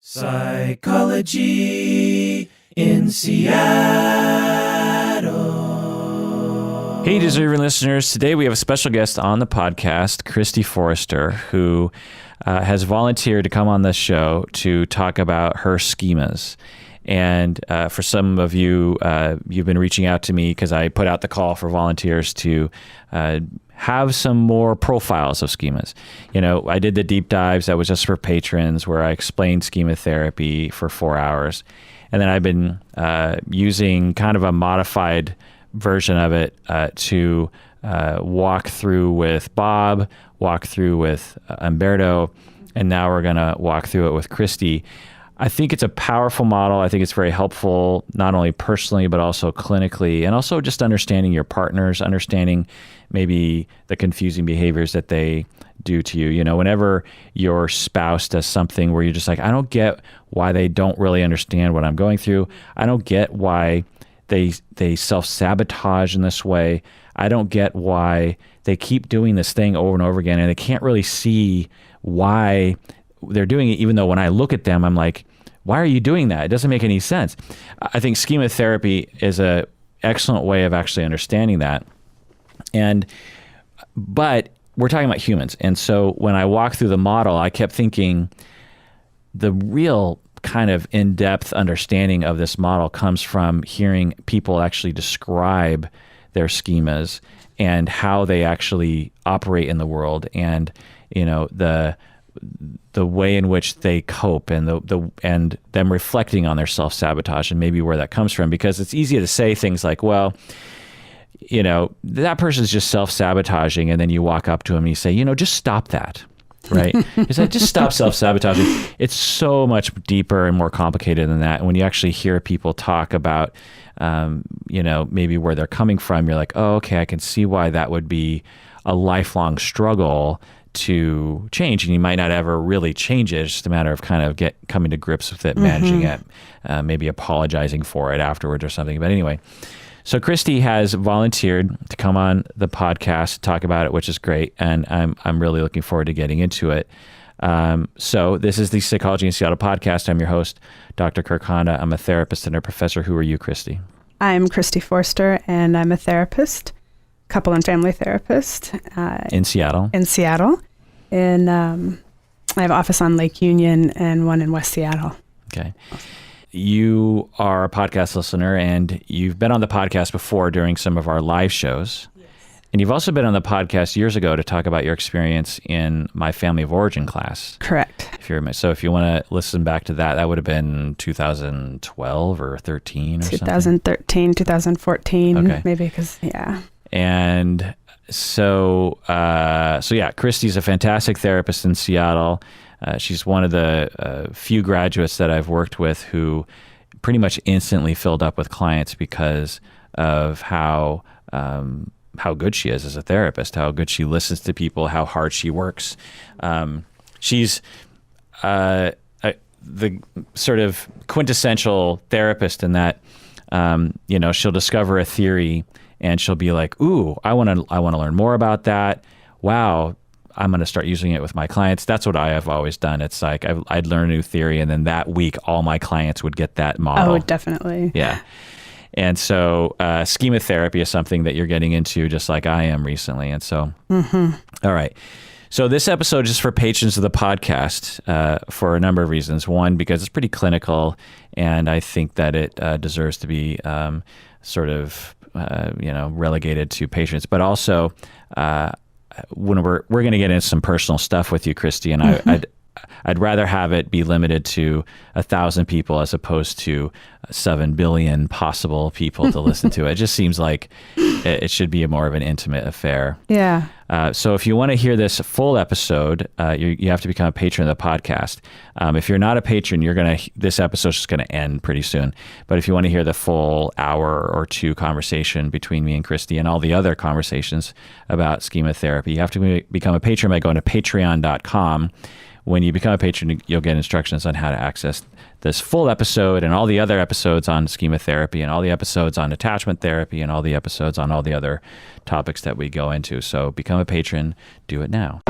Psychology in Seattle. Hey, deserving listeners. Today we have a special guest on the podcast, Christy Forrester, who has volunteered to come on this show to talk about her schemas. And for some of you, you've been reaching out to me because I put out the call for volunteers to have some more profiles of schemas. You know, I did the deep dives that was just for patrons where I explained schema therapy for 4 hours. And then I've been using kind of a modified version of it to walk through with Bob, walk through with Umberto, and now we're going to walk through it with Christy. I think it's a powerful model. I think it's very helpful, not only personally, but also clinically, and also just understanding your partners, understanding maybe the confusing behaviors that they do to you. You know, whenever your spouse does something where you're just like, I don't get why they don't really understand what I'm going through. I don't get why they self-sabotage in this way. I don't get why they keep doing this thing over and over again, and they can't really see why they're doing it, even though when I look at them, I'm like, why are you doing that? It doesn't make any sense. I think schema therapy is an excellent way of actually understanding that. But we're talking about humans. And so when I walked through the model, I kept thinking the real kind of in-depth understanding of this model comes from hearing people actually describe their schemas and how they actually operate in the world, and, you know, the way in which they cope, and and them reflecting on their self-sabotage and maybe where that comes from. Because it's easy to say things like, well, you know, that person's just self-sabotaging, and then you walk up to him and you say, you know, just stop that, right? It's like, just stop self-sabotaging. It's so much deeper and more complicated than that. And when you actually hear people talk about, you know, maybe where they're coming from, you're like, oh, okay, I can see why that would be a lifelong struggle to change, and you might not ever really change it. It's just a matter of kind of coming to grips with it, managing it, maybe apologizing for it afterwards or something. But anyway, so Christy has volunteered to come on the podcast to talk about it, which is great, and I'm really looking forward to getting into it. So this is the Psychology in Seattle podcast. I'm your host, Dr. Kirk Honda. I'm a therapist and a professor. Who are you, Christy? I'm Christy Forrester, and I'm a therapist, couple and family therapist. In Seattle? In Seattle. I have an office on Lake Union and one in West Seattle. Okay. You are a podcast listener, and you've been on the podcast before during some of our live shows. Yes. And you've also been on the podcast years ago to talk about your experience in my family of origin class. Correct. So if you want to listen back to that, that would have been 2012 or 13 or 2013, 2014, okay. Maybe, because, yeah. And so yeah, Christy's a fantastic therapist in Seattle. She's one of the few graduates that I've worked with who pretty much instantly filled up with clients because of how good she is as a therapist, how good she listens to people, how hard she works. She's the sort of quintessential therapist in that, you know, she'll discover a theory and she'll be like, ooh, I want to learn more about that. Wow, I'm going to start using it with my clients. That's what I have always done. It's like I'd learn a new theory, and then that week, all my clients would get that model. Oh, definitely. Yeah. And so schema therapy is something that you're getting into just like I am recently. And so, all right. So this episode is for patrons of the podcast for a number of reasons. One, because it's pretty clinical, and I think that it deserves to be sort of you know, relegated to patrons. But also, when we're going to get into some personal stuff with you, Christy, and I'd rather have it be limited to 1,000 people as opposed to 7 billion possible people to listen to it. It just seems like it should be more of an intimate affair. Yeah. So if you want to hear this full episode, you have to become a patron of the podcast. If you're not a patron, this episode's just going to end pretty soon. But if you want to hear the full hour or two conversation between me and Christy and all the other conversations about schema therapy, you have to become a patron by going to patreon.com. When you become a patron, you'll get instructions on how to access this full episode and all the other episodes on schema therapy and all the episodes on attachment therapy and all the episodes on all the other topics that we go into. So become a patron. Do it now.